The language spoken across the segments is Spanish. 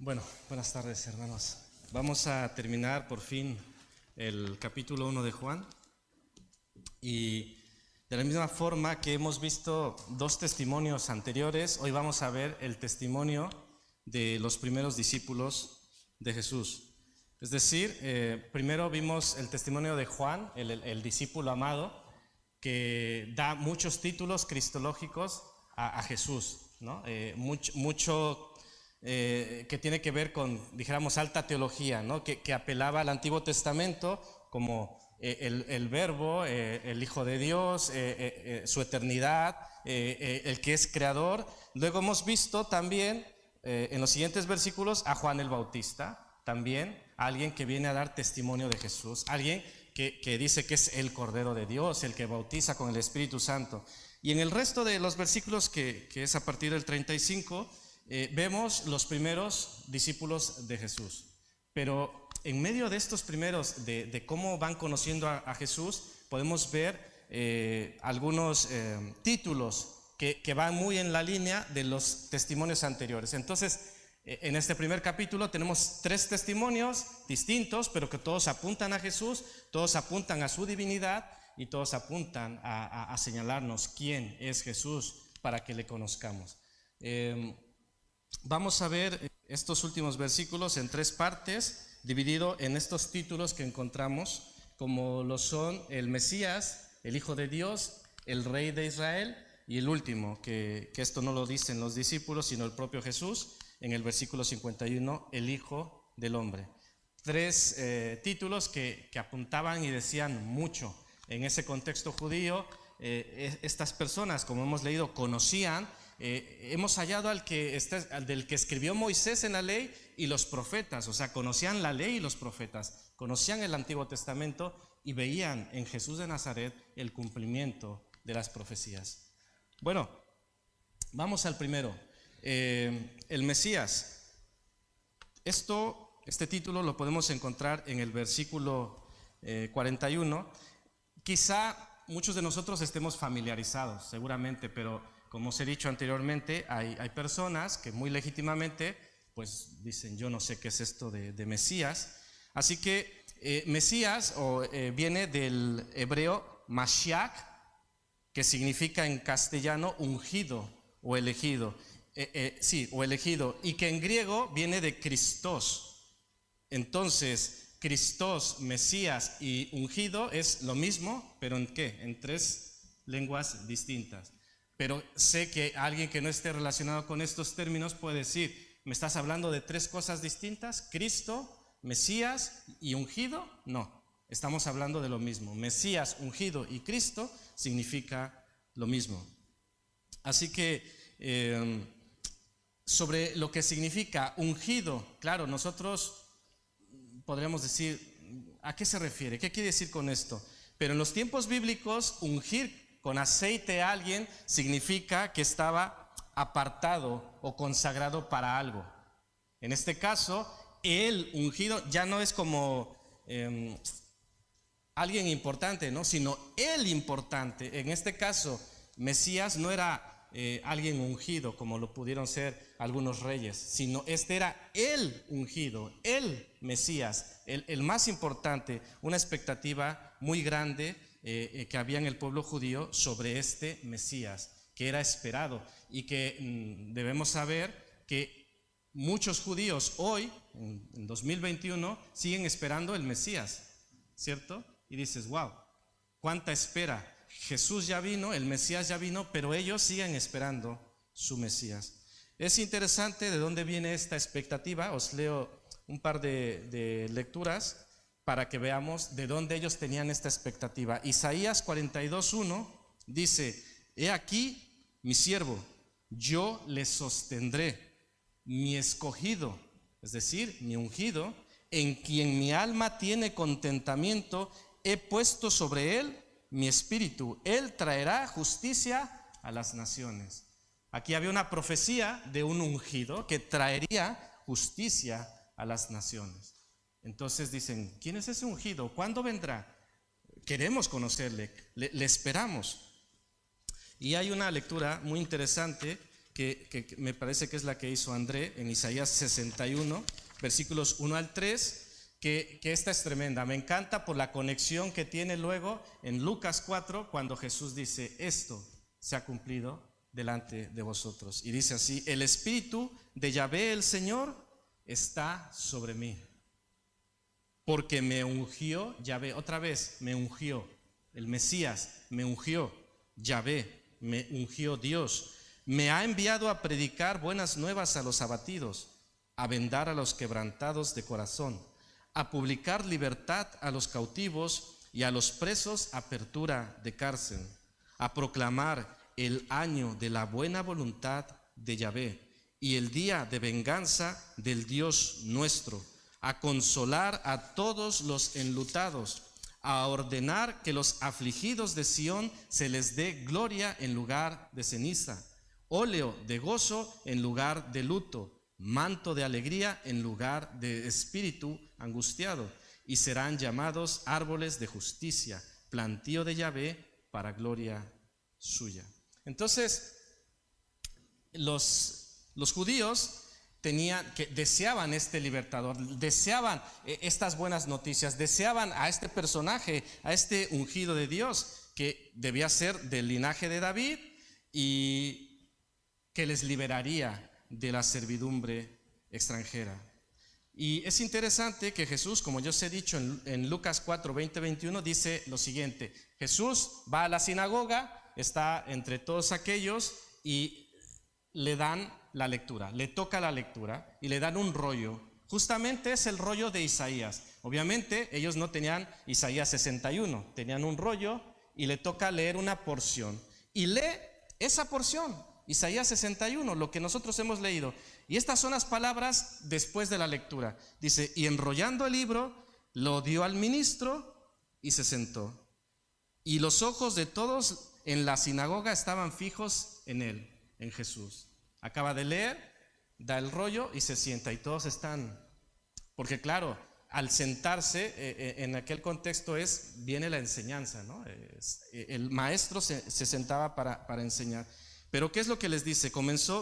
Bueno, buenas tardes, hermanos. Vamos a terminar por fin el capítulo 1 de Juan. Y de la misma forma que hemos visto dos testimonios anteriores, hoy vamos a ver el testimonio de los primeros discípulos de Jesús. Es decir, primero vimos el testimonio de Juan, el discípulo amado, que da muchos títulos cristológicos a Jesús, ¿no? Mucho que tiene que ver con, dijéramos, alta teología, ¿no? Que apelaba al Antiguo Testamento como el Verbo, el Hijo de Dios, su eternidad, el que es creador. Luego hemos visto también en los siguientes versículos a Juan el Bautista, también alguien que viene a dar testimonio de Jesús, alguien que dice que es el Cordero de Dios, el que bautiza con el Espíritu Santo. Y en el resto de los versículos, que es a partir del 35, vemos los primeros discípulos de Jesús. Pero en medio de estos primeros, de cómo van conociendo a Jesús, podemos ver algunos títulos que van muy en la línea de los testimonios anteriores. Entonces, en este primer capítulo tenemos tres testimonios distintos, pero que todos apuntan a Jesús, todos apuntan a su divinidad y todos apuntan a señalarnos quién es Jesús para que le conozcamos. Vamos a ver estos últimos versículos en tres partes, dividido en estos títulos que encontramos, como lo son el Mesías, el Hijo de Dios, el Rey de Israel, y el último, que esto no lo dicen los discípulos, sino el propio Jesús, en el versículo 51, el Hijo del Hombre. Tres títulos que apuntaban y decían mucho. En ese contexto judío, estas personas, como hemos leído, conocían. Hemos hallado al del que escribió Moisés en la ley y los profetas, o sea, conocían la ley y los profetas, conocían el Antiguo Testamento y veían en Jesús de Nazaret el cumplimiento de las profecías. Bueno, vamos al primero, el Mesías. Este título lo podemos encontrar en el versículo 41. Quizá muchos de nosotros estemos familiarizados, seguramente, pero como os he dicho anteriormente, hay personas que muy legítimamente pues dicen: yo no sé qué es esto de Mesías. Así que Mesías viene del hebreo Mashiach, que significa en castellano ungido o elegido. O elegido, y que en griego viene de Christos. Entonces, Christos, Mesías y ungido es lo mismo, pero ¿en qué? En tres lenguas distintas. Pero sé que alguien que no esté relacionado con estos términos puede decir: ¿me estás hablando de tres cosas distintas? ¿Cristo, Mesías y ungido? No, estamos hablando de lo mismo. Mesías, ungido y Cristo significa lo mismo. Así que sobre lo que significa ungido, claro, nosotros podríamos decir: ¿a qué se refiere? ¿Qué quiere decir con esto? Pero en los tiempos bíblicos, ungir con aceite a alguien significa que estaba apartado o consagrado para algo. En este caso, el ungido ya no es como alguien importante, ¿no? Sino el importante. En este caso, Mesías no era alguien ungido como lo pudieron ser algunos reyes, sino este era el ungido, el Mesías, el más importante, una expectativa muy grande que había en el pueblo judío sobre este Mesías, que era esperado, y que debemos saber que muchos judíos hoy, en 2021, siguen esperando el Mesías, ¿cierto? Y dices: wow, cuánta espera. Jesús ya vino, el Mesías ya vino, pero ellos siguen esperando su Mesías. Es interesante de dónde viene esta expectativa. Os leo un par de lecturas para que veamos de dónde ellos tenían esta expectativa. Isaías 42:1 dice: he aquí mi siervo, yo le sostendré, mi escogido, es decir, mi ungido, en quien mi alma tiene contentamiento, he puesto sobre él mi espíritu, él traerá justicia a las naciones. Aquí había una profecía de un ungido que traería justicia a las naciones. Entonces dicen: ¿quién es ese ungido? ¿Cuándo vendrá? Queremos conocerle, le esperamos. Y hay una lectura muy interesante que me parece que es la que hizo André en Isaías 61, versículos 1 al 3, que esta es tremenda. Me encanta por la conexión que tiene luego en Lucas 4, cuando Jesús dice: esto se ha cumplido delante de vosotros. Y dice así: el Espíritu de Yahvé el Señor está sobre mí, porque me ungió Yahvé. Otra vez, me ungió el Mesías, me ungió Yahvé, me ungió Dios. Me ha enviado a predicar buenas nuevas a los abatidos, a vendar a los quebrantados de corazón, a publicar libertad a los cautivos y a los presos apertura de cárcel, a proclamar el año de la buena voluntad de Yahvé y el día de venganza del Dios nuestro, a consolar a todos los enlutados, a ordenar que los afligidos de Sión se les dé gloria en lugar de ceniza, óleo de gozo en lugar de luto, manto de alegría en lugar de espíritu angustiado, y serán llamados árboles de justicia, plantío de Yahvé para gloria suya. Entonces, los judíos deseaban este libertador, deseaban estas buenas noticias, deseaban a este personaje, a este ungido de Dios, que debía ser del linaje de David y que les liberaría de la servidumbre extranjera. Y es interesante que Jesús, como yo os he dicho en Lucas 4, 20, 21, dice lo siguiente: Jesús va a la sinagoga, está entre todos aquellos y le dan la lectura, le toca la lectura y le dan un rollo. Justamente es el rollo de Isaías. Obviamente ellos no tenían Isaías 61, tenían un rollo y le toca leer una porción. Y lee esa porción, Isaías 61, lo que nosotros hemos leído. Y estas son las palabras después de la lectura. Dice: y enrollando el libro, lo dio al ministro y se sentó. Y los ojos de todos en la sinagoga estaban fijos en él, en Jesús. Acaba de leer, da el rollo y se sienta. Y todos están, porque claro, al sentarse en aquel contexto viene la enseñanza, ¿no? El maestro se sentaba para enseñar. Pero ¿qué es lo que les dice?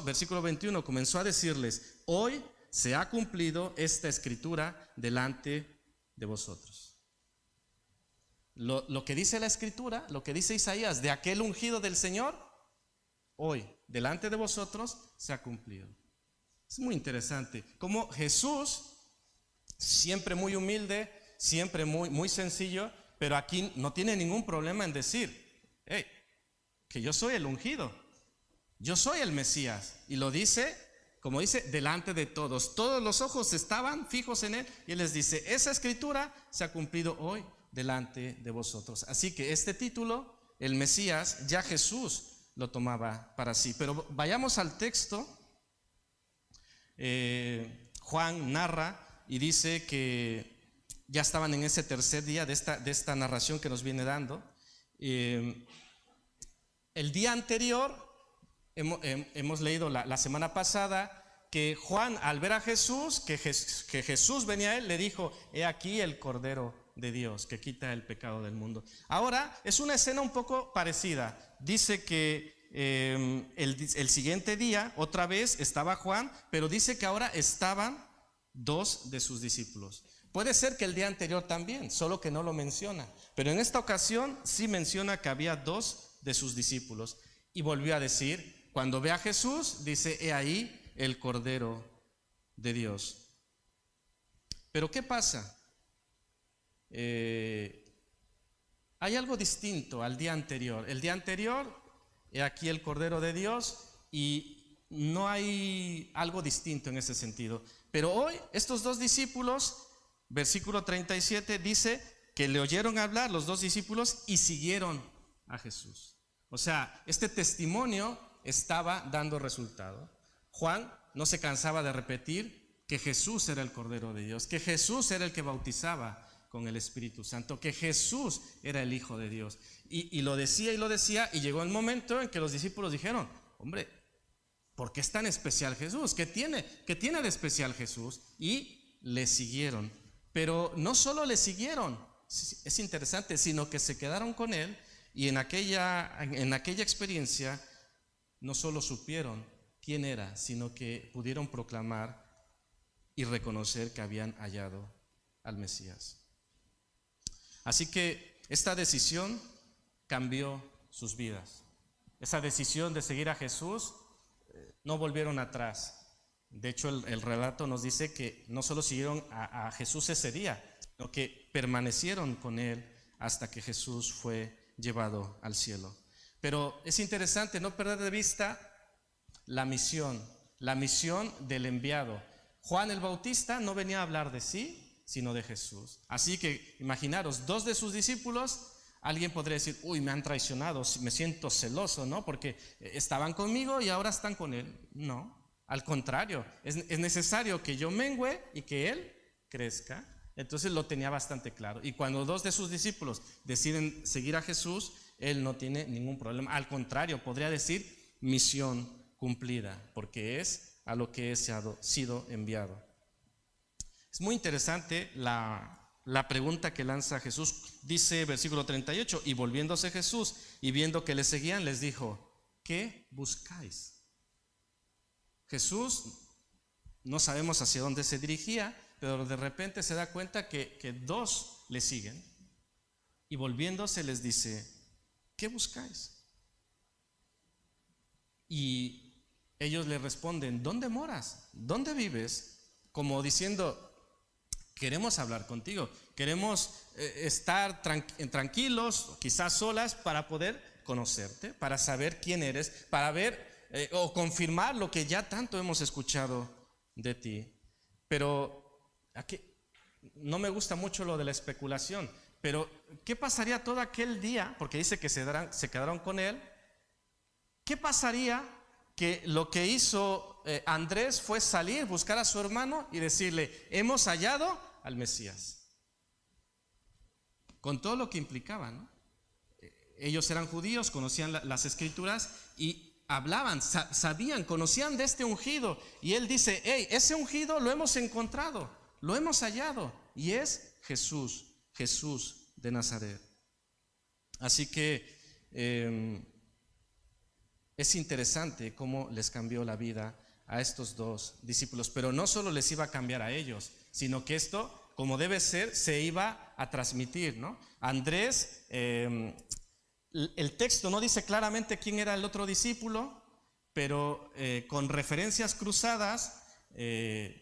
Versículo 21, comenzó a decirles: hoy se ha cumplido esta escritura delante de vosotros. Lo que dice la escritura, lo que dice Isaías de aquel ungido del Señor, hoy delante de vosotros se ha cumplido. Es muy interesante cómo Jesús, siempre muy humilde, siempre muy sencillo, pero aquí no tiene ningún problema en decir: hey, que yo soy el ungido, yo soy el Mesías. Y lo dice, como dice, delante de todos. Todos los ojos estaban fijos en él y él les dice: esa escritura se ha cumplido hoy delante de vosotros. Así que este título, el Mesías, ya Jesús lo tomaba para sí. Pero vayamos al texto. Juan narra y dice que ya estaban en ese tercer día de esta narración que nos viene dando. El día anterior hemos leído la semana pasada que Juan, al ver a Jesús, que Jesús venía a él, le dijo: he aquí el Cordero de Dios que quita el pecado del mundo. Ahora es una escena un poco parecida. Dice que el siguiente día otra vez estaba Juan, pero dice que ahora estaban dos de sus discípulos. Puede ser que el día anterior también, solo que no lo menciona, pero en esta ocasión sí menciona que había dos de sus discípulos. Y volvió a decir, cuando ve a Jesús, dice: he ahí el Cordero de Dios. Pero ¿qué pasa? Hay algo distinto al día anterior. El día anterior, he aquí el Cordero de Dios, y no hay algo distinto en ese sentido. Pero hoy estos dos discípulos, versículo 37, dice que le oyeron hablar los dos discípulos y siguieron a Jesús. O sea, este testimonio estaba dando resultado. Juan no se cansaba de repetir que Jesús era el Cordero de Dios, que Jesús era el que bautizaba con el Espíritu Santo, que Jesús era el Hijo de Dios. Y lo decía, y llegó el momento en que los discípulos dijeron: hombre, ¿por qué es tan especial Jesús? ¿Qué tiene de especial Jesús? Y le siguieron. Pero no solo le siguieron, es interesante, sino que se quedaron con él, y en aquella experiencia no solo supieron quién era, sino que pudieron proclamar y reconocer que habían hallado al Mesías. Así que esta decisión cambió sus vidas. Esa decisión de seguir a Jesús, no volvieron atrás. De hecho, el relato nos dice que no solo siguieron a Jesús ese día, sino que permanecieron con él hasta que Jesús fue llevado al cielo. Pero es interesante no perder de vista la misión del enviado. Juan el Bautista no venía a hablar de sí, sino de Jesús. Así que imaginaros, 2 de sus discípulos, alguien podría decir, uy, me han traicionado, me siento celoso, ¿no? Porque estaban conmigo y ahora están con él. No, al contrario, es necesario que yo mengüe y que él crezca. Entonces lo tenía bastante claro. Y cuando 2 de sus discípulos deciden seguir a Jesús, él no tiene ningún problema. Al contrario, podría decir misión cumplida, porque es a lo que he sido enviado. Es muy interesante la pregunta que lanza Jesús. Dice versículo 38, y volviéndose Jesús y viendo que le seguían, les dijo, ¿qué buscáis? Jesús, no sabemos hacia dónde se dirigía, pero de repente se da cuenta que 2 le siguen, y volviéndose les dice, ¿qué buscáis? Y ellos le responden, ¿dónde moras? ¿Dónde vives? Como diciendo, queremos hablar contigo, queremos estar tranquilos, quizás solas, para poder conocerte, para saber quién eres, para ver o confirmar lo que ya tanto hemos escuchado de ti. Pero aquí no me gusta mucho lo de la especulación, pero ¿qué pasaría todo aquel día? Porque dice que se quedaron con él. ¿Qué pasaría que lo que hizo Andrés fue salir, buscar a su hermano y decirle, hemos hallado al Mesías? Con todo lo que implicaba, ¿no? Ellos eran judíos, conocían las escrituras y hablaban, sabían, conocían de este ungido. Y él dice, hey, ese ungido lo hemos encontrado, lo hemos hallado, y es Jesús de Nazaret. Así que es interesante cómo les cambió la vida a estos 2 discípulos, pero no solo les iba a cambiar a ellos, sino que esto, como debe ser, se iba a transmitir, ¿no? Andrés, el texto no dice claramente quién era el otro discípulo, pero con referencias cruzadas,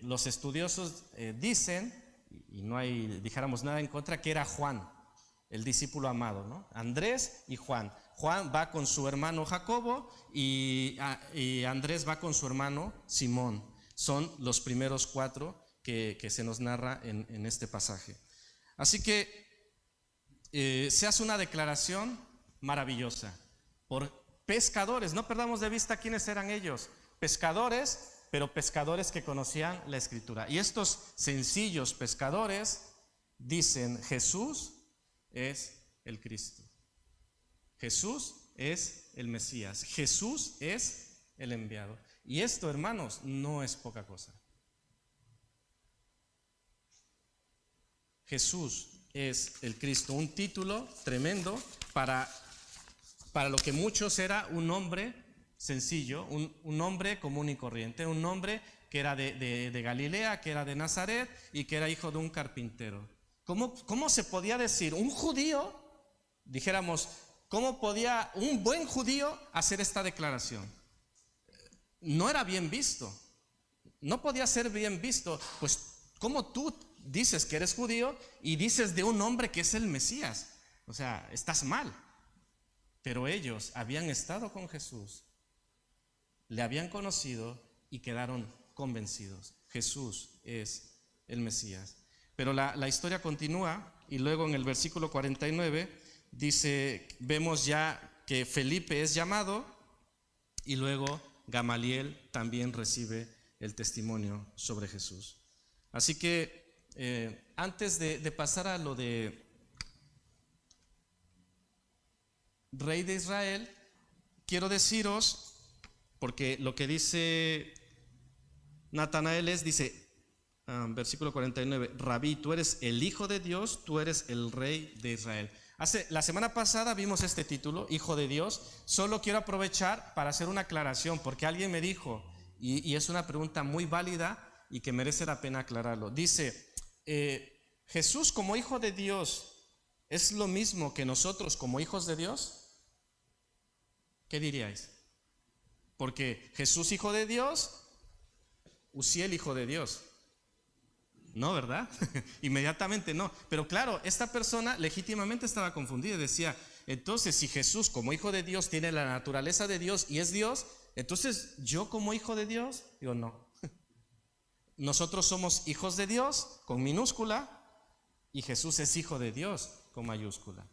los estudiosos dicen, y no hay, dijéramos, nada en contra, que era Juan, el discípulo amado, ¿no? Andrés y Juan. Juan va con su hermano Jacobo y Andrés va con su hermano Simón. Son los primeros 4 que se nos narra en este pasaje. Así que se hace una declaración maravillosa por pescadores. No perdamos de vista quiénes eran ellos. Pescadores, pero pescadores que conocían la escritura. Y estos sencillos pescadores dicen, Jesús es el Cristo. Jesús es el Mesías. Jesús es el enviado. Y esto, hermanos, no es poca cosa. Jesús es el Cristo, un título tremendo para lo que muchos era un hombre sencillo, un hombre común y corriente, un hombre que era de Galilea, que era de Nazaret y que era hijo de un carpintero. ¿Cómo se podía decir? Un judío, dijéramos, ¿cómo podía un buen judío hacer esta declaración? No era bien visto, no podía ser bien visto. Pues, ¿cómo tú dices que eres judío y dices de un hombre que es el Mesías? O sea, estás mal. Pero ellos habían estado con Jesús, le habían conocido y quedaron convencidos. Jesús es el Mesías. Pero la historia continúa y luego en el versículo 49 dice, vemos ya que Felipe es llamado y luego Gamaliel también recibe el testimonio sobre Jesús. Así que antes de pasar a lo de Rey de Israel, quiero deciros, porque lo que dice Natanael dice, versículo 49, Rabí, tú eres el Hijo de Dios, tú eres el Rey de Israel. La semana pasada vimos este título, Hijo de Dios. Solo quiero aprovechar para hacer una aclaración, porque alguien me dijo, Y es una pregunta muy válida y que merece la pena aclararlo. Dice, ¿Jesús como hijo de Dios es lo mismo que nosotros como hijos de Dios? ¿Qué diríais? Porque Jesús hijo de Dios, Uziel hijo de Dios. No, ¿verdad? Inmediatamente no. Pero claro, esta persona legítimamente estaba confundida y decía, entonces si Jesús como hijo de Dios tiene la naturaleza de Dios y es Dios, entonces yo como hijo de Dios, digo no. Nosotros somos hijos de Dios con minúscula y Jesús es hijo de Dios con mayúscula.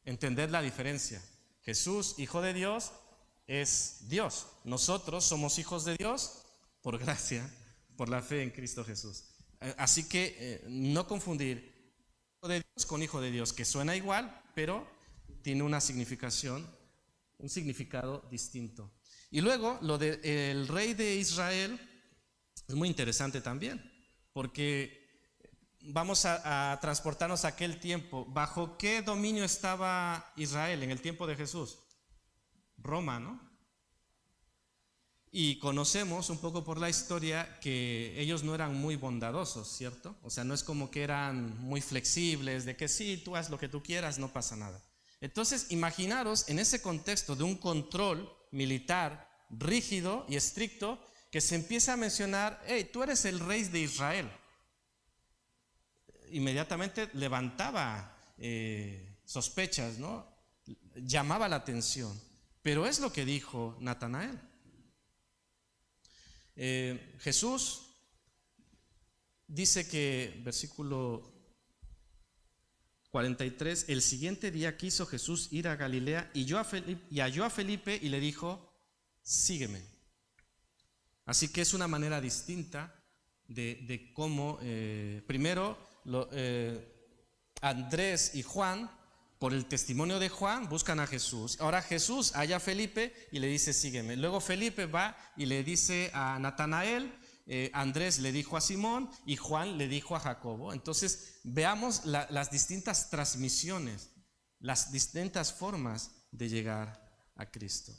Entender la diferencia. Jesús, hijo de Dios, es Dios. Nosotros somos hijos de Dios por gracia, por la fe en Cristo Jesús. Así que no confundir hijo de Dios con hijo de Dios, que suena igual, pero tiene una significación, un significado distinto. Y luego lo del rey de Israel es muy interesante también, porque vamos a transportarnos a aquel tiempo. ¿Bajo qué dominio estaba Israel en el tiempo de Jesús? Roma, ¿no? Y conocemos un poco por la historia que ellos no eran muy bondadosos, ¿cierto? O sea, no es como que eran muy flexibles, de que sí, tú haz lo que tú quieras, no pasa nada. Entonces, imaginaros en ese contexto de un control militar rígido y estricto, que se empieza a mencionar, hey, tú eres el rey de Israel. Inmediatamente levantaba sospechas, ¿no? Llamaba la atención. Pero es lo que dijo Natanael. Jesús dice que, versículo 43, el siguiente día quiso Jesús ir a Galilea y halló a Felipe y le dijo, sígueme. Así que es una manera distinta de cómo, primero, Andrés y Juan, por el testimonio de Juan, buscan a Jesús. Ahora Jesús halla a Felipe y le dice, sígueme. Luego Felipe va y le dice a Natanael, Andrés le dijo a Simón y Juan le dijo a Jacobo. Entonces veamos las distintas transmisiones, las distintas formas de llegar a Cristo.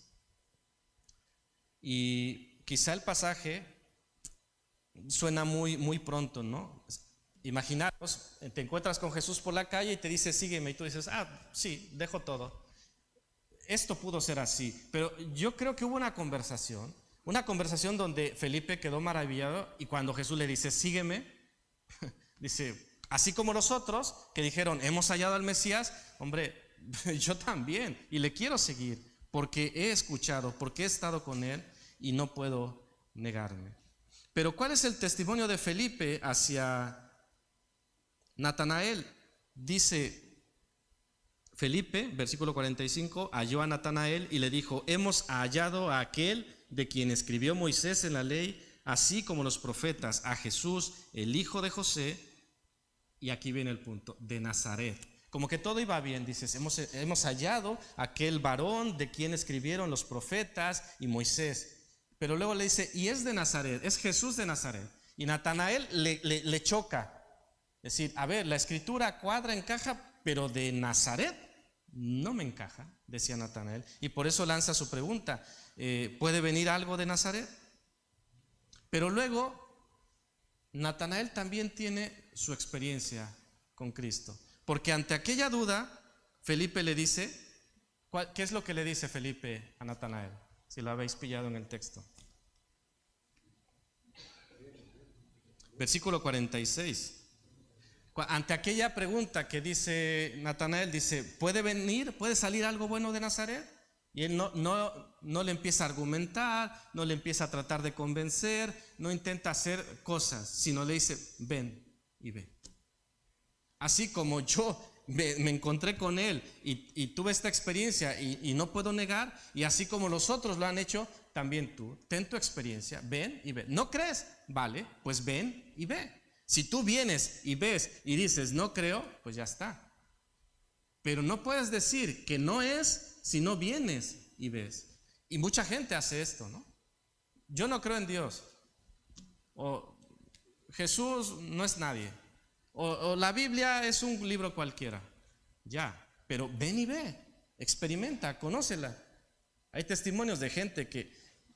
Y quizá el pasaje suena muy pronto, ¿no? Imaginaros, te encuentras con Jesús por la calle y te dice, sígueme, y tú dices, sí, dejo todo. Esto pudo ser así, pero yo creo que hubo una conversación donde Felipe quedó maravillado y cuando Jesús le dice, sígueme, dice, así como los otros que dijeron, hemos hallado al Mesías, hombre, yo también, y le quiero seguir, porque he escuchado, porque he estado con él y no puedo negarme. Pero ¿cuál es el testimonio de Felipe hacia Natanael? Dice Felipe, versículo 45, halló a Natanael y le dijo, hemos hallado a aquel de quien escribió Moisés en la ley, así como los profetas, a Jesús, el hijo de José, y aquí viene el punto, de Nazaret. Como que todo iba bien, dices, hemos hallado a aquel varón de quien escribieron los profetas y Moisés. Pero luego le dice, y es de Nazaret, es Jesús de Nazaret. Y Natanael le choca. Es decir, a ver, la escritura cuadra, encaja, pero de Nazaret no me encaja, decía Natanael. Y por eso lanza su pregunta, ¿puede venir algo de Nazaret? Pero luego, Natanael también tiene su experiencia con Cristo. Porque ante aquella duda, Felipe le dice, ¿qué es lo que le dice Felipe a Natanael? Si lo habéis pillado en el texto. Versículo 46. Ante aquella pregunta que dice Natanael, dice, ¿puede salir algo bueno de Nazaret? Y él no le empieza a argumentar, no le empieza a tratar de convencer, no intenta hacer cosas, sino le dice, ven y ve. Así como yo me encontré con él y tuve esta experiencia y no puedo negar, y así como los otros lo han hecho, también tú, ten tu experiencia, ven y ve. ¿No crees? Vale, pues ven y ve. Si tú vienes y ves y dices, no creo, pues ya está. Pero no puedes decir que no es si no vienes y ves. Y mucha gente hace esto, ¿no? Yo no creo en Dios. O Jesús no es nadie. O la Biblia es un libro cualquiera. Ya, pero ven y ve, experimenta, conócela. Hay testimonios de gente que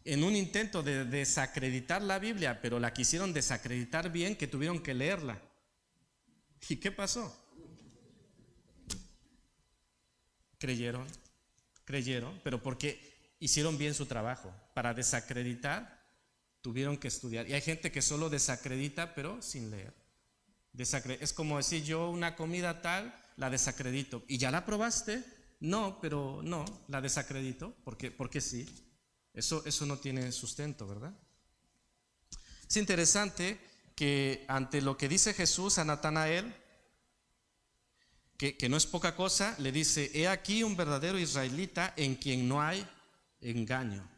en un intento de desacreditar la Biblia, pero la quisieron desacreditar bien, que tuvieron que leerla. ¿Y qué pasó? Creyeron, pero porque hicieron bien su trabajo. Para desacreditar, tuvieron que estudiar. Y hay gente que solo desacredita, pero sin leer. Es como decir, yo una comida tal, la desacredito. ¿Y ya la probaste? No, pero no, la desacredito, porque sí. Eso no tiene sustento, ¿verdad? Es interesante que ante lo que dice Jesús a Natanael, que no es poca cosa, le dice: he aquí un verdadero israelita en quien no hay engaño.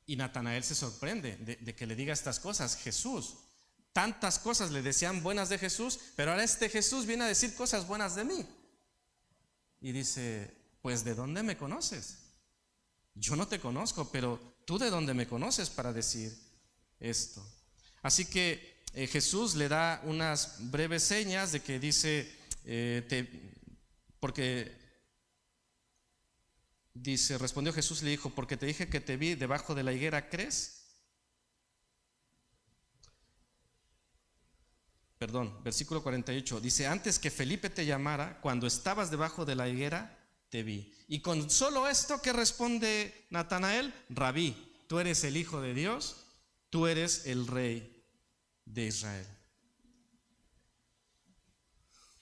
Y Natanael se sorprende de que le diga estas cosas. Jesús, tantas cosas le decían buenas de Jesús, pero ahora este Jesús viene a decir cosas buenas de mí. Y dice: pues ¿de dónde me conoces? Yo no te conozco, pero ¿tú de dónde me conoces para decir esto? Así que Jesús le da unas breves señas de que dice, respondió Jesús y le dijo: porque te dije que te vi debajo de la higuera, ¿crees? Versículo 48, dice: antes que Felipe te llamara, cuando estabas debajo de la higuera, te vi. Y con solo esto, ¿qué responde Natanael? Rabí, tú eres el Hijo de Dios, tú eres el Rey de Israel.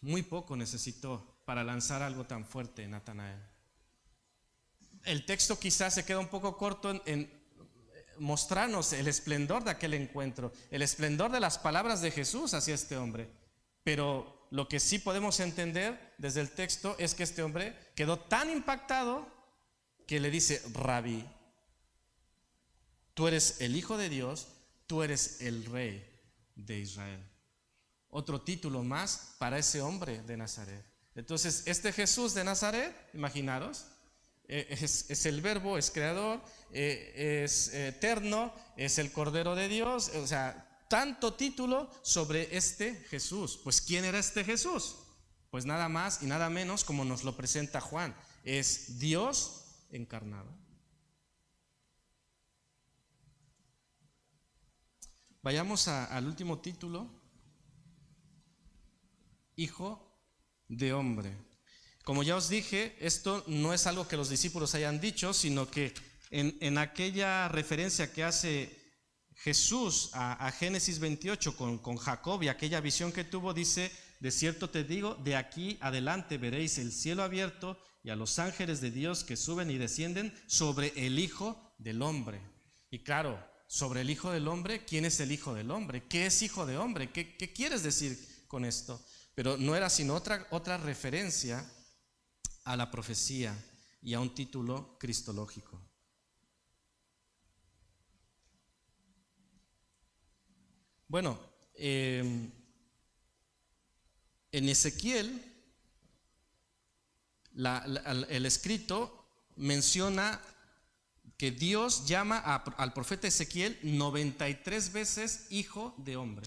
Muy poco necesitó para lanzar algo tan fuerte Natanael. El texto quizás se queda un poco corto en mostrarnos el esplendor de aquel encuentro, el esplendor de las palabras de Jesús hacia este hombre. Pero lo que sí podemos entender desde el texto es que este hombre quedó tan impactado que le dice: Rabí, tú eres el Hijo de Dios, tú eres el Rey de Israel. Otro título más para ese hombre de Nazaret. Entonces, este Jesús de Nazaret, imaginaros, es el Verbo, es creador, es eterno, es el Cordero de Dios. O sea, tanto título sobre este Jesús. Pues ¿quién era este Jesús? Pues nada más y nada menos, como nos lo presenta Juan, es Dios encarnado. Vayamos al último título: Hijo de Hombre. Como ya os dije, esto no es algo que los discípulos hayan dicho, sino que en aquella referencia que hace Jesús a Génesis 28 con Jacob y aquella visión que tuvo, dice: de cierto te digo, de aquí adelante veréis el cielo abierto y a los ángeles de Dios que suben y descienden sobre el Hijo del Hombre. Y claro, sobre el Hijo del Hombre, ¿quién es el Hijo del Hombre? ¿Qué es Hijo de Hombre? ¿Qué quieres decir con esto? Pero no era sino otra referencia a la profecía y a un título cristológico. Bueno, en Ezequiel, el escrito menciona que Dios llama al profeta Ezequiel 93 veces hijo de hombre.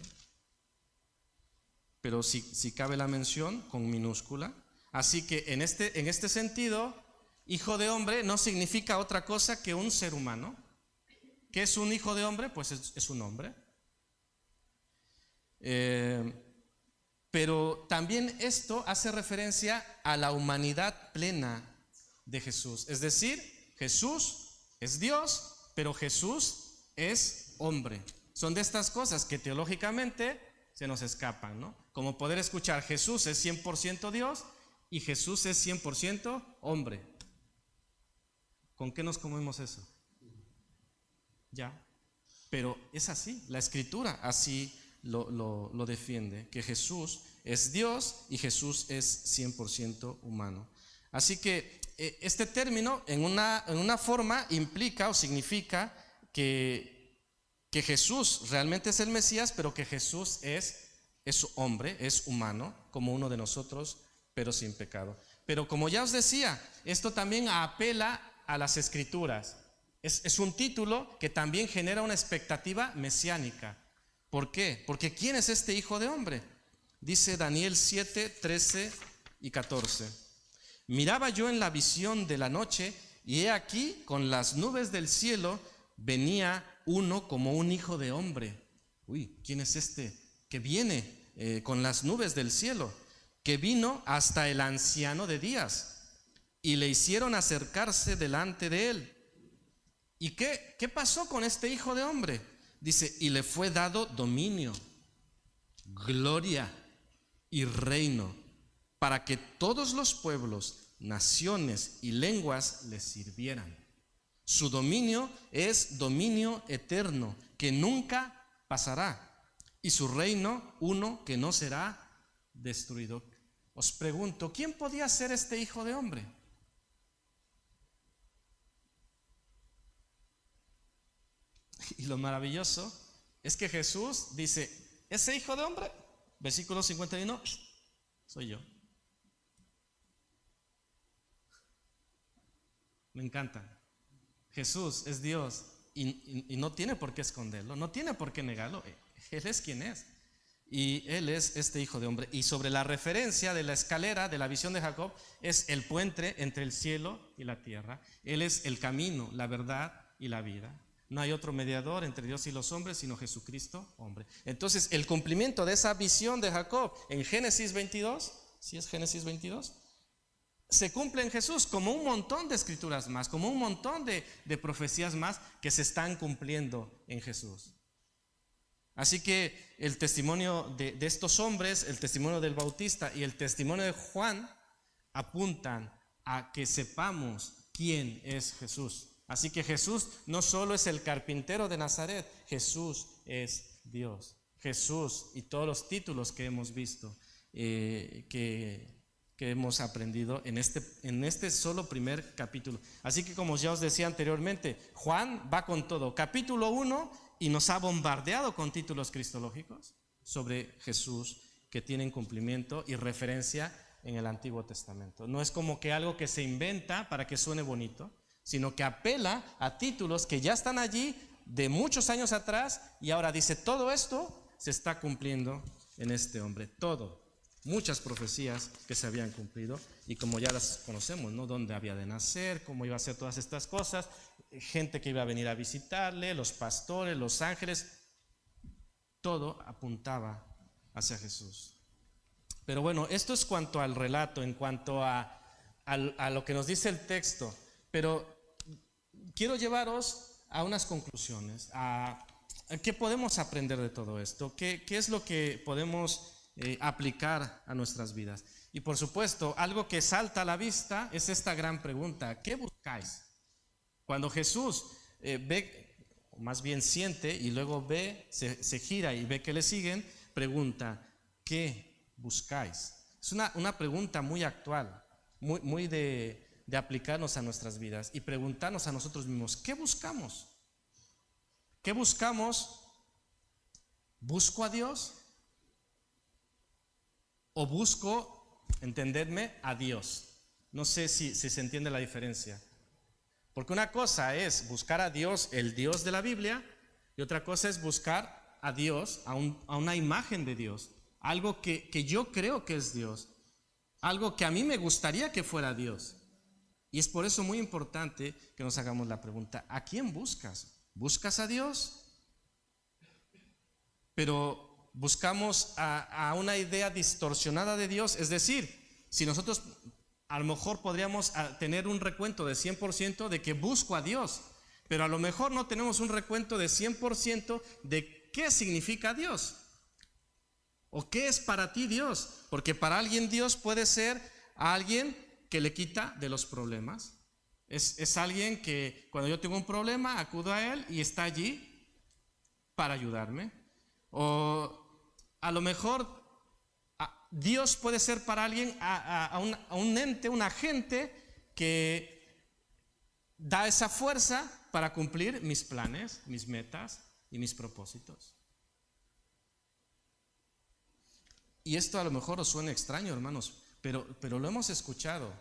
Pero si cabe la mención con minúscula. Así que en este sentido, hijo de hombre no significa otra cosa que un ser humano. ¿Qué es un hijo de hombre? Pues es un hombre. Pero también esto hace referencia a la humanidad plena de Jesús. Es decir, Jesús es Dios, pero Jesús es hombre. Son de estas cosas que teológicamente se nos escapan, ¿no? Como poder escuchar: Jesús es 100% Dios y Jesús es 100% hombre. ¿Con qué nos comemos eso? Ya. Pero es así, la Escritura así lo defiende, que Jesús es Dios y Jesús es 100% humano. Así que este término en una forma implica o significa que Jesús realmente es el Mesías, pero que Jesús es hombre, es humano, como uno de nosotros, pero sin pecado. Pero como ya os decía, esto también apela a las Escrituras. Es un título que también genera una expectativa mesiánica. ¿Por qué? Porque ¿quién es este Hijo de Hombre? Dice Daniel 7, 13 y 14. Miraba yo en la visión de la noche, y he aquí, con las nubes del cielo venía uno como un hijo de hombre. Uy, ¿quién es este que viene con las nubes del cielo? Que vino hasta el anciano de días y le hicieron acercarse delante de él. ¿Y qué pasó con este hijo de hombre? Dice, y le fue dado dominio, gloria y reino, para que todos los pueblos, naciones y lenguas le sirvieran. Su dominio es dominio eterno, que nunca pasará, y su reino uno que no será destruido. Os pregunto, ¿quién podía ser este hijo de hombre? Y lo maravilloso es que Jesús dice, ese hijo de hombre, versículo 51, soy yo. Me encanta. Jesús es Dios y no tiene por qué esconderlo, no tiene por qué negarlo. Él es quien es. Y Él es este hijo de hombre. Y sobre la referencia de la escalera, de la visión de Jacob, es el puente entre el cielo y la tierra. Él es el camino, la verdad y la vida. No hay otro mediador entre Dios y los hombres, sino Jesucristo, hombre. Entonces, el cumplimiento de esa visión de Jacob en Génesis 22, ¿sí es Génesis 22? Se cumple en Jesús, como un montón de escrituras más, como un montón de profecías más que se están cumpliendo en Jesús. Así que el testimonio de estos hombres, el testimonio del Bautista y el testimonio de Juan apuntan a que sepamos quién es Jesús. Así que Jesús no solo es el carpintero de Nazaret, Jesús es Dios. Jesús y todos los títulos que hemos visto, que hemos aprendido en este solo primer capítulo. Así que, como ya os decía anteriormente, Juan va con todo. Capítulo 1 y nos ha bombardeado con títulos cristológicos sobre Jesús que tienen cumplimiento y referencia en el Antiguo Testamento. No es como que algo que se inventa para que suene bonito, sino que apela a títulos que ya están allí de muchos años atrás y ahora dice, todo esto se está cumpliendo en este hombre. Todo. Muchas profecías que se habían cumplido y como ya las conocemos, ¿no? Dónde había de nacer, cómo iba a ser todas estas cosas, gente que iba a venir a visitarle, los pastores, los ángeles, todo apuntaba hacia Jesús. Pero bueno, esto es cuanto al relato, en cuanto a lo que nos dice el texto, pero quiero llevaros a unas conclusiones, a qué podemos aprender de todo esto, qué es lo que podemos aplicar a nuestras vidas. Y por supuesto, algo que salta a la vista es esta gran pregunta: ¿qué buscáis? Cuando Jesús ve, o más bien siente, y luego ve, se gira y ve que le siguen, pregunta: ¿qué buscáis? Es una pregunta muy actual, muy de aplicarnos a nuestras vidas y preguntarnos a nosotros mismos: ¿qué buscamos? ¿Qué buscamos? ¿Busco a Dios? ¿O busco, entendedme, a Dios? No sé si se entiende la diferencia. Porque una cosa es buscar a Dios, el Dios de la Biblia, y otra cosa es buscar a Dios, a una imagen de Dios, algo que yo creo que es Dios, algo que a mí me gustaría que fuera Dios. Y es por eso muy importante que nos hagamos la pregunta: ¿a quién buscas? ¿Buscas a Dios? Pero buscamos a una idea distorsionada de Dios. Es decir, si nosotros a lo mejor podríamos tener un recuento de 100% de que busco a Dios, pero a lo mejor no tenemos un recuento de 100% de qué significa Dios o qué es para ti Dios, porque para alguien Dios puede ser a alguien que le quita de los problemas. Es alguien que cuando yo tengo un problema acudo a Él y está allí para ayudarme. O a lo mejor Dios puede ser para alguien a un ente, un agente que da esa fuerza para cumplir mis planes, mis metas y mis propósitos. Y esto a lo mejor os suena extraño, hermanos, pero lo hemos escuchado.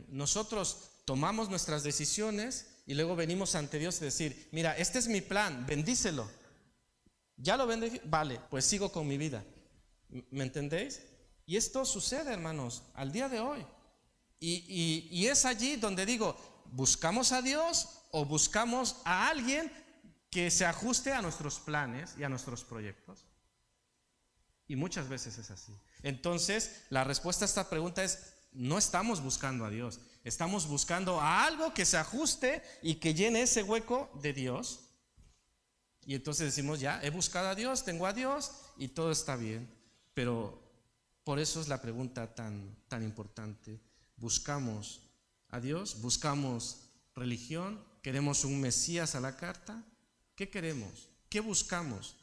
Nosotros tomamos nuestras decisiones y luego venimos ante Dios y decir: mira, este es mi plan, bendícelo. ¿Ya lo bendicí? Vale, pues sigo con mi vida. ¿Me entendéis? Y esto sucede, hermanos, al día de hoy. Y es allí donde digo: ¿buscamos a Dios o buscamos a alguien que se ajuste a nuestros planes y a nuestros proyectos? Y muchas veces es así. Entonces, la respuesta a esta pregunta es: no estamos buscando a Dios, estamos buscando a algo que se ajuste y que llene ese hueco de Dios. Y entonces decimos: ya, he buscado a Dios, tengo a Dios y todo está bien. Pero por eso es la pregunta tan importante. ¿Buscamos a Dios? ¿Buscamos religión? ¿Queremos un Mesías a la carta? ¿Qué queremos? ¿Qué buscamos?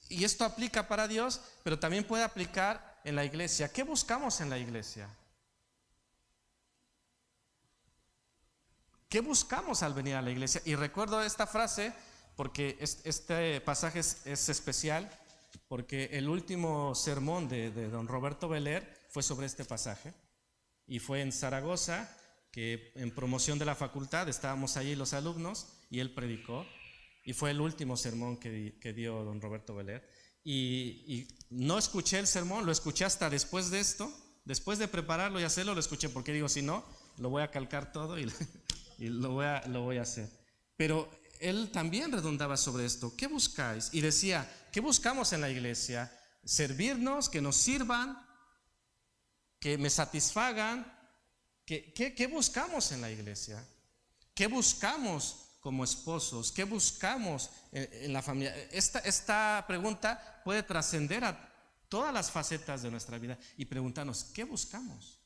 Y esto aplica para Dios, pero también puede aplicar en la iglesia. ¿Qué buscamos en la iglesia? ¿Qué buscamos al venir a la iglesia? Y recuerdo esta frase porque este pasaje es especial, porque el último sermón de don Roberto Beler fue sobre este pasaje, y fue en Zaragoza, que en promoción de la facultad estábamos allí los alumnos y él predicó, y fue el último sermón que dio don Roberto Beler. Y no escuché el sermón, lo escuché hasta después de esto, después de prepararlo y hacerlo, lo escuché, porque digo, si no, lo voy a calcar todo y lo voy a hacer. Pero él también redundaba sobre esto. ¿Qué buscáis? Y decía: ¿qué buscamos en la iglesia? Servirnos, que nos sirvan, que me satisfagan. ¿Qué buscamos en la iglesia? ¿Qué buscamos como esposos? ¿Qué buscamos en la familia? Esta pregunta puede trascender a todas las facetas de nuestra vida y preguntarnos: ¿qué buscamos?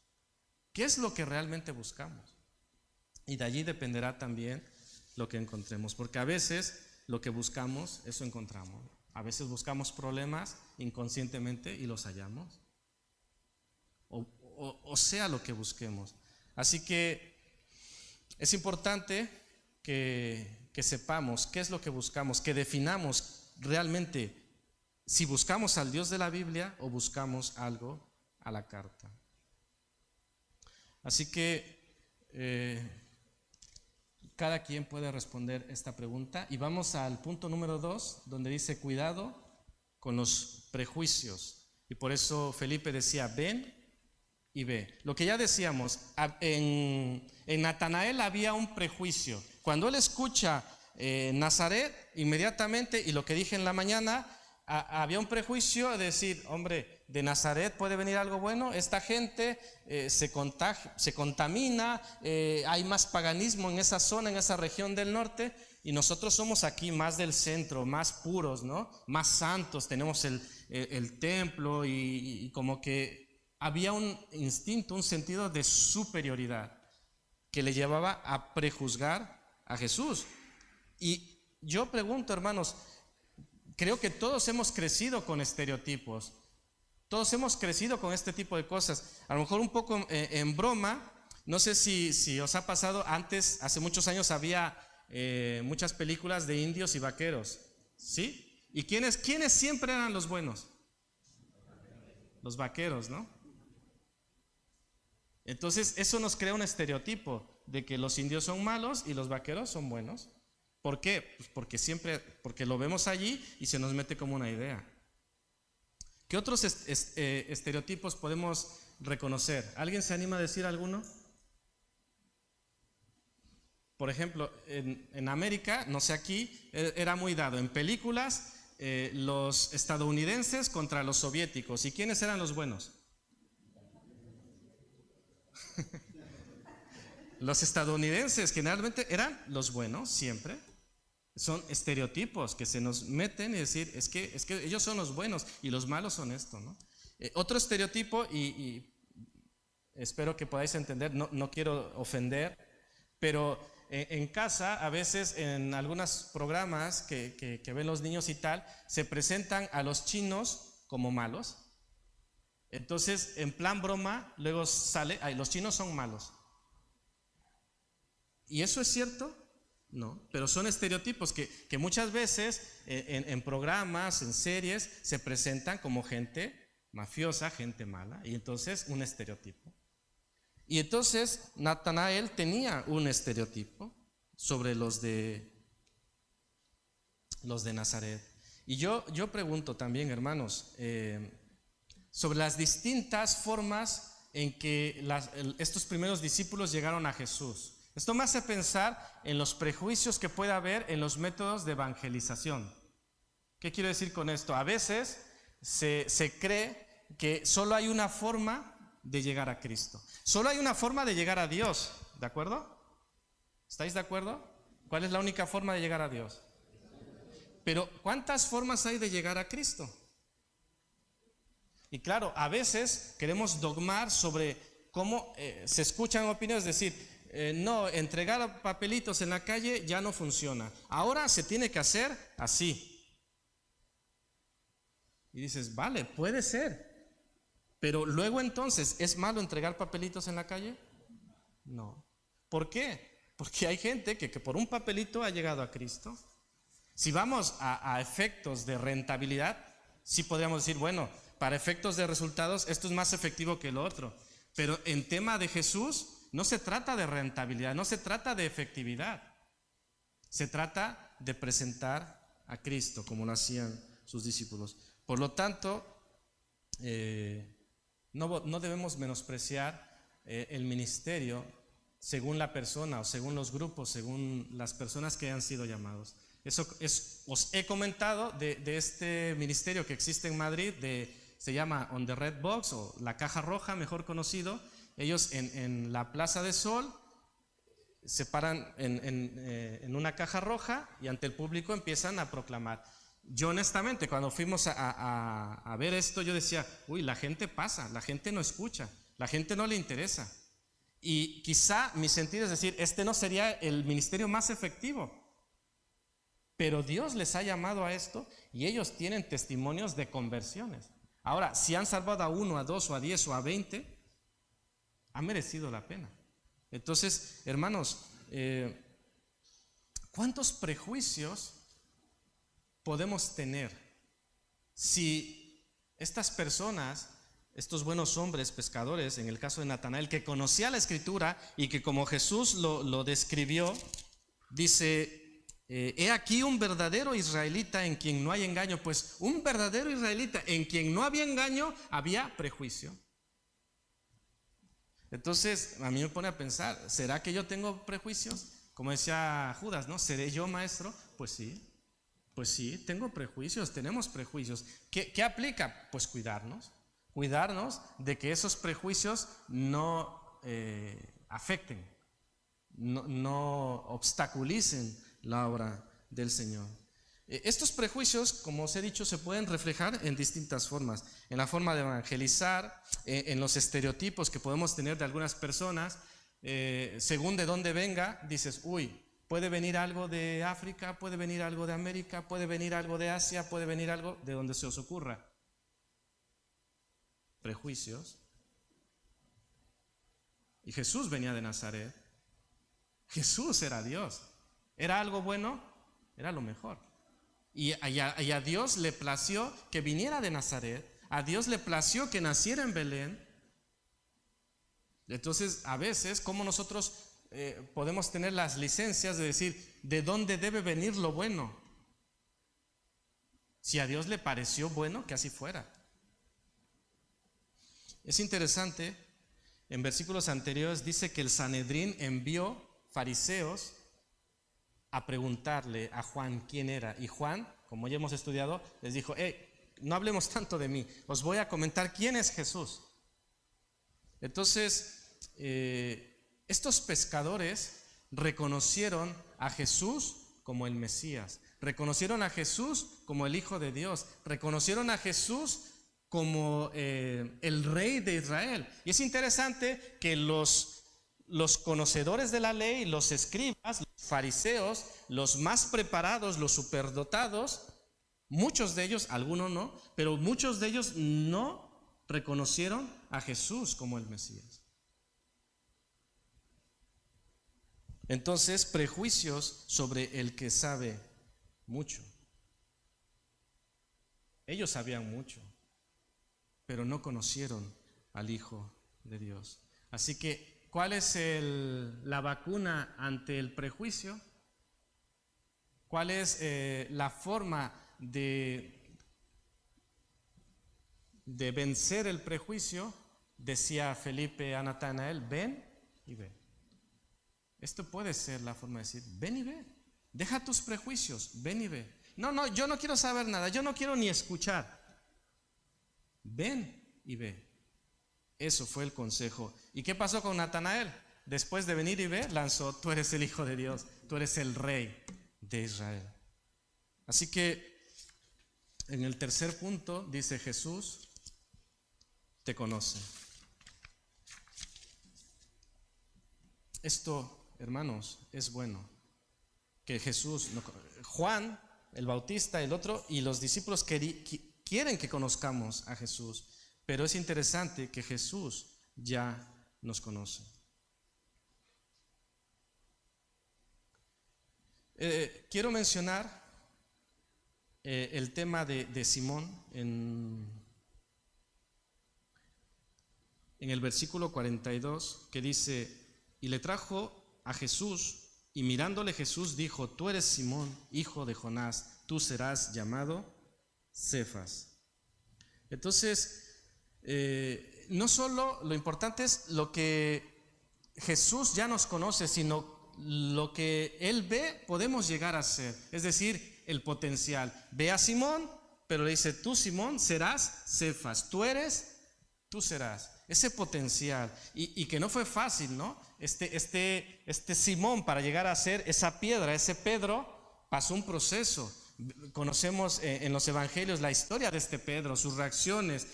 ¿Qué es lo que realmente buscamos? Y de allí dependerá también lo que encontremos, porque a veces lo que buscamos, eso encontramos. A veces buscamos problemas inconscientemente y los hallamos, o sea lo que busquemos. Así que es importante que sepamos qué es lo que buscamos, que definamos realmente si buscamos al Dios de la Biblia o buscamos algo a la carta. Así que cada quien puede responder esta pregunta, y vamos al punto número 2, donde dice: cuidado con los prejuicios. Y por eso Felipe decía: ven y ve. Lo que ya decíamos, en Natanael había un prejuicio. Cuando él escucha Nazaret, inmediatamente, y lo que dije en la mañana, había un prejuicio de decir: hombre, de Nazaret puede venir algo bueno. Esta gente se contamina, hay más paganismo en esa zona, en esa región del norte, y nosotros somos aquí más del centro, más puros, ¿no? Más santos, tenemos el templo, y como que había un instinto, un sentido de superioridad que le llevaba a prejuzgar a Jesús. Y yo pregunto, hermanos, creo que todos hemos crecido con estereotipos, todos hemos crecido con este tipo de cosas. A lo mejor un poco en broma, no sé si os ha pasado, antes, hace muchos años, había muchas películas de indios y vaqueros, ¿sí? ¿Y quiénes siempre eran los buenos? Los vaqueros, ¿no? Entonces eso nos crea un estereotipo de que los indios son malos y los vaqueros son buenos. ¿Por qué? Pues porque lo vemos allí y se nos mete como una idea. ¿Qué otros estereotipos podemos reconocer? ¿Alguien se anima a decir alguno? Por ejemplo, en América, no sé, aquí era muy dado en películas los estadounidenses contra los soviéticos. ¿Y quiénes eran los buenos? Los estadounidenses generalmente eran los buenos, siempre. Son estereotipos que se nos meten y decir: es que ellos son los buenos y los malos son esto, ¿no? Otro estereotipo, y espero que podáis entender, no quiero ofender, pero en casa, a veces en algunos programas que ven los niños y tal, se presentan a los chinos como malos. Entonces, en plan broma, luego sale: ay, los chinos son malos. ¿Y eso es cierto? No, pero son estereotipos que muchas veces en programas, en series, se presentan como gente mafiosa, gente mala, y entonces un estereotipo. Y entonces Natanael tenía un estereotipo sobre los de Nazaret. Y yo pregunto también, hermanos, sobre las distintas formas en que estos primeros discípulos llegaron a Jesús. Esto me hace pensar en los prejuicios que puede haber en los métodos de evangelización. ¿Qué quiero decir con esto? A veces se cree que solo hay una forma de llegar a Cristo. Solo hay una forma de llegar a Dios, ¿de acuerdo? ¿Estáis de acuerdo? ¿Cuál es la única forma de llegar a Dios? Pero ¿cuántas formas hay de llegar a Cristo? Y claro, a veces queremos dogmar sobre cómo se escuchan opiniones, es decir, no, entregar papelitos en la calle ya no funciona. Ahora se tiene que hacer así. Y dices, vale, puede ser. Pero luego entonces, ¿es malo entregar papelitos en la calle? No. ¿Por qué? Porque hay gente que por un papelito ha llegado a Cristo. Si vamos a efectos de rentabilidad, sí podríamos decir, bueno, para efectos de resultados esto es más efectivo que lo otro. Pero en tema de Jesús no se trata de rentabilidad, no se trata de efectividad. Se trata de presentar a Cristo como lo hacían sus discípulos. Por lo tanto, no debemos menospreciar el ministerio según la persona o según los grupos, según las personas que han sido llamados. Os he comentado de este ministerio que existe en Madrid, se llama On the Red Box o la Caja Roja, mejor conocido. Ellos en la Plaza de Sol se paran en una caja roja y ante el público empiezan a proclamar. Yo honestamente, cuando fuimos a ver esto, yo decía, uy, la gente pasa, la gente no escucha, la gente no le interesa. Y quizá mi sentido es decir, este no sería el ministerio más efectivo, pero Dios les ha llamado a esto y ellos tienen testimonios de conversiones. Ahora, si han salvado a 1, a 2, o a 10, o a 20, ha merecido la pena. Entonces, hermanos, ¿cuántos prejuicios podemos tener si estas personas, estos buenos hombres pescadores, en el caso de Natanael, que conocía la Escritura y que como Jesús lo describió, dice, he aquí un verdadero israelita en quien no hay engaño? Pues un verdadero israelita en quien no había engaño, había prejuicio. Entonces, a mí me pone a pensar, ¿será que yo tengo prejuicios? Como decía Judas, ¿no? ¿Seré yo maestro? Pues sí, tengo prejuicios, tenemos prejuicios. ¿Qué aplica? Pues cuidarnos de que esos prejuicios no afecten, no obstaculicen la obra del Señor. Estos prejuicios, como os he dicho, se pueden reflejar en distintas formas. En la forma de evangelizar, en los estereotipos que podemos tener de algunas personas, según de dónde venga, dices, uy, puede venir algo de África, puede venir algo de América, puede venir algo de Asia, puede venir algo de donde se os ocurra. Prejuicios. Y Jesús venía de Nazaret. Jesús era Dios. ¿Era algo bueno? Era lo mejor. Y a Dios le plació que viniera de Nazaret. A Dios le plació que naciera en Belén. Entonces, a veces, ¿cómo nosotros podemos tener las licencias de decir de dónde debe venir lo bueno? Si a Dios le pareció bueno, que así fuera. Es interesante, en versículos anteriores dice que el Sanedrín envió fariseos a preguntarle a Juan quién era. Y Juan, como ya hemos estudiado, les dijo, no hablemos tanto de mí, os voy a comentar quién es Jesús. Entonces, estos pescadores reconocieron a Jesús como el Mesías, reconocieron a Jesús como el Hijo de Dios, reconocieron a Jesús como el Rey de Israel. Y es interesante que los conocedores de la ley, los escribas, los fariseos, los más preparados, los superdotados, muchos de ellos, algunos no, pero muchos de ellos no reconocieron a Jesús como el Mesías. Entonces, prejuicios sobre el que sabe mucho. Ellos sabían mucho, pero no conocieron al Hijo de Dios. Así que, ¿cuál es la vacuna ante el prejuicio? ¿Cuál es la forma de vencer el prejuicio? Decía Felipe a Natanael, ven y ve. Esto puede ser la forma de decir, ven y ve. Deja tus prejuicios, ven y ve. No, yo no quiero saber nada, yo no quiero ni escuchar. Ven y ve. Eso fue el consejo. ¿Y qué pasó con Natanael? Después de venir y ver, lanzó, tú eres el Hijo de Dios, tú eres el Rey de Israel. Así que en el tercer punto dice, Jesús te conoce. Esto, hermanos, es bueno. Que Jesús, Juan, el Bautista, el otro, y los discípulos quieren que conozcamos a Jesús. Pero es interesante que Jesús ya nos conoce. Quiero mencionar el tema de Simón en el versículo 42, que dice, y le trajo a Jesús, y mirándole Jesús dijo, tú eres Simón, hijo de Jonás, tú serás llamado Cefas. Entonces, no solo lo importante es lo que Jesús ya nos conoce, sino lo que Él ve podemos llegar a ser, es decir, el potencial. Ve a Simón, pero le dice, tú Simón serás Cefas, tú serás. Ese potencial, y que no fue fácil, ¿no? Este Simón, para llegar a ser esa piedra, ese Pedro, pasó un proceso. Conocemos en los evangelios la historia de este Pedro, sus reacciones.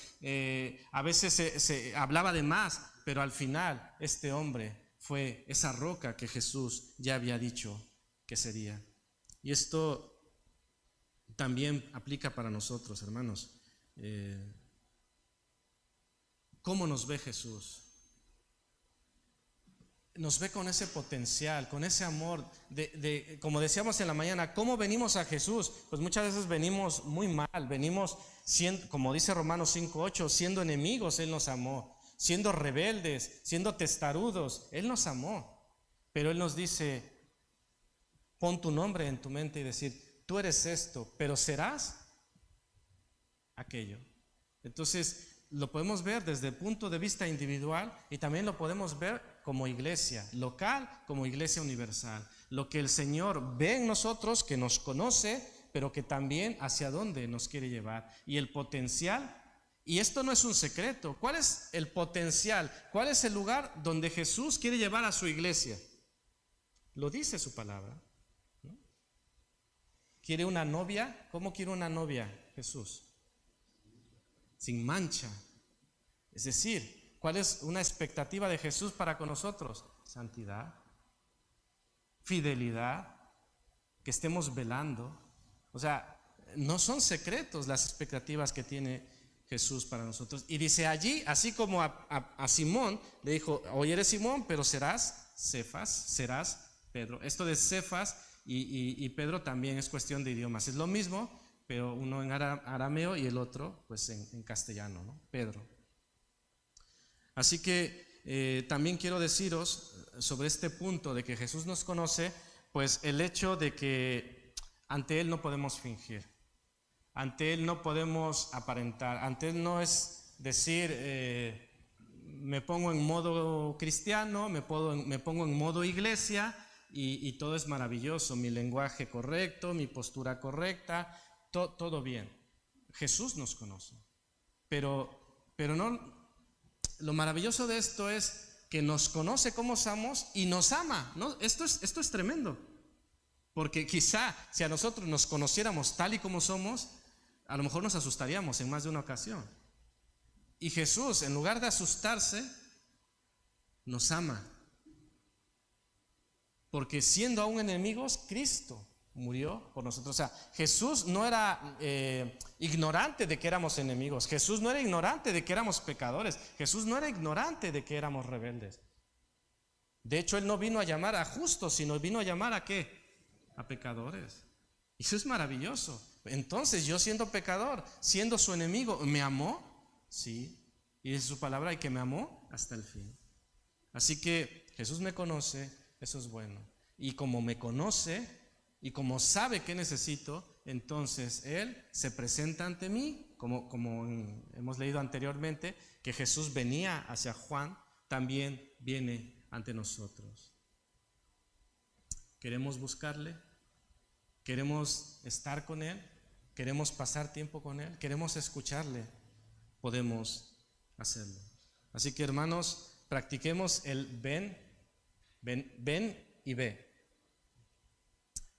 A veces se hablaba de más, pero al final este hombre fue esa roca que Jesús ya había dicho que sería. Y esto también aplica para nosotros, hermanos. ¿Cómo nos ve Jesús? Nos ve con ese potencial, con ese amor, como decíamos en la mañana, ¿cómo venimos a Jesús? Pues muchas veces venimos muy mal, venimos siendo, como dice Romanos 5:8, siendo enemigos, Él nos amó, siendo rebeldes, siendo testarudos, Él nos amó, pero Él nos dice, pon tu nombre en tu mente y decir, tú eres esto, pero serás aquello. Entonces, lo podemos ver desde el punto de vista individual y también lo podemos ver como iglesia local, como iglesia universal. Lo que el Señor ve en nosotros, que nos conoce, pero que también hacia dónde nos quiere llevar. Y el potencial, y esto no es un secreto, ¿cuál es el potencial? ¿Cuál es el lugar donde Jesús quiere llevar a su iglesia? Lo dice su palabra, ¿no? ¿Quiere una novia? ¿Cómo quiere una novia Jesús? Sin mancha. Es decir, ¿cuál es una expectativa de Jesús para con nosotros? Santidad, fidelidad, que estemos velando. O sea, no son secretos las expectativas que tiene Jesús para nosotros. Y dice allí, así como a Simón, le dijo, hoy eres Simón, pero serás Cefas, serás Pedro. Esto de Cefas y Pedro también es cuestión de idiomas. Es lo mismo, pero uno en arameo y el otro pues en castellano, ¿no? Pedro. Así que también quiero deciros sobre este punto de que Jesús nos conoce, pues el hecho de que ante Él no podemos fingir, ante Él no podemos aparentar, ante Él no es decir me pongo en modo cristiano, me pongo en modo iglesia y todo es maravilloso, mi lenguaje correcto, mi postura correcta, todo bien. Jesús nos conoce, pero no. Lo maravilloso de esto es que nos conoce como somos y nos ama, ¿no? Esto es tremendo, porque quizá si a nosotros nos conociéramos tal y como somos, a lo mejor nos asustaríamos en más de una ocasión. Y Jesús, en lugar de asustarse, nos ama, porque siendo aún enemigos, Cristo murió por nosotros. O sea, Jesús no era ignorante de que éramos enemigos. Jesús no era ignorante de que éramos pecadores. Jesús no era ignorante de que éramos rebeldes. De hecho, Él no vino a llamar a justos, sino vino a llamar ¿a qué? A pecadores. Y eso es maravilloso. Entonces, yo siendo pecador, siendo su enemigo, ¿me amó? Sí. Y es su palabra, y que me amó hasta el fin. Así que Jesús me conoce, eso es bueno. Y como me conoce y como sabe que necesito, entonces Él se presenta ante mí, como hemos leído anteriormente, que Jesús venía hacia Juan, también viene ante nosotros. queremos buscarle, queremos estar con Él, queremos pasar tiempo con Él, queremos escucharle, podemos hacerlo. Así que, hermanos, practiquemos el ven y ve.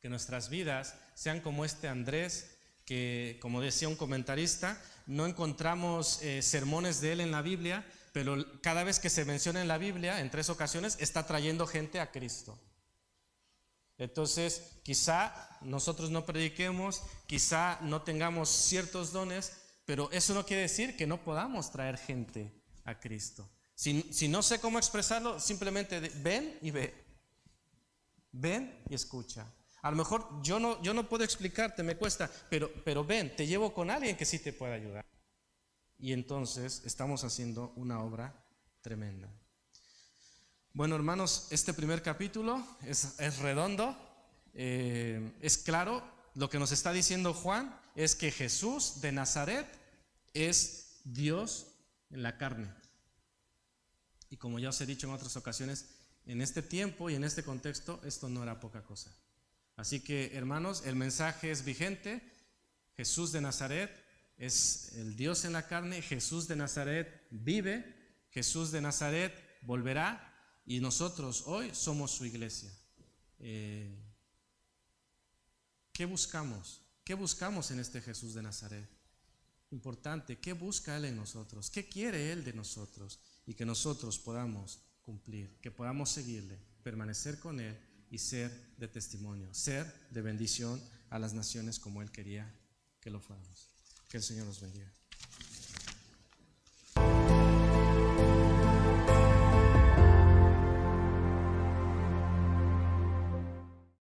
Que nuestras vidas sean como este Andrés, que, como decía un comentarista, no encontramos sermones de él en la Biblia, pero cada vez que se menciona en la Biblia, en 3 ocasiones, está trayendo gente a Cristo. Entonces, quizá nosotros no prediquemos, quizá no tengamos ciertos dones, pero eso no quiere decir que no podamos traer gente a Cristo. Si no sé cómo expresarlo, simplemente ven y ve. Ven y escucha. A lo mejor yo no puedo explicarte, me cuesta, pero ven, te llevo con alguien que sí te pueda ayudar. Y entonces estamos haciendo una obra tremenda. Bueno, hermanos, este primer capítulo es redondo, es claro. Lo que nos está diciendo Juan es que Jesús de Nazaret es Dios en la carne. Y como ya os he dicho en otras ocasiones, en este tiempo y en este contexto, esto no era poca cosa. Así que, hermanos, el mensaje es vigente. Jesús de Nazaret es el Dios en la carne. Jesús de Nazaret vive. Jesús de Nazaret volverá. Y nosotros hoy somos su iglesia. ¿Qué buscamos? ¿Qué buscamos en este Jesús de Nazaret? Importante, ¿qué busca Él en nosotros? ¿Qué quiere Él de nosotros? Y que nosotros podamos cumplir, que podamos seguirle, permanecer con Él y ser de testimonio, ser de bendición a las naciones como Él quería que lo fuéramos. Que el Señor nos bendiga.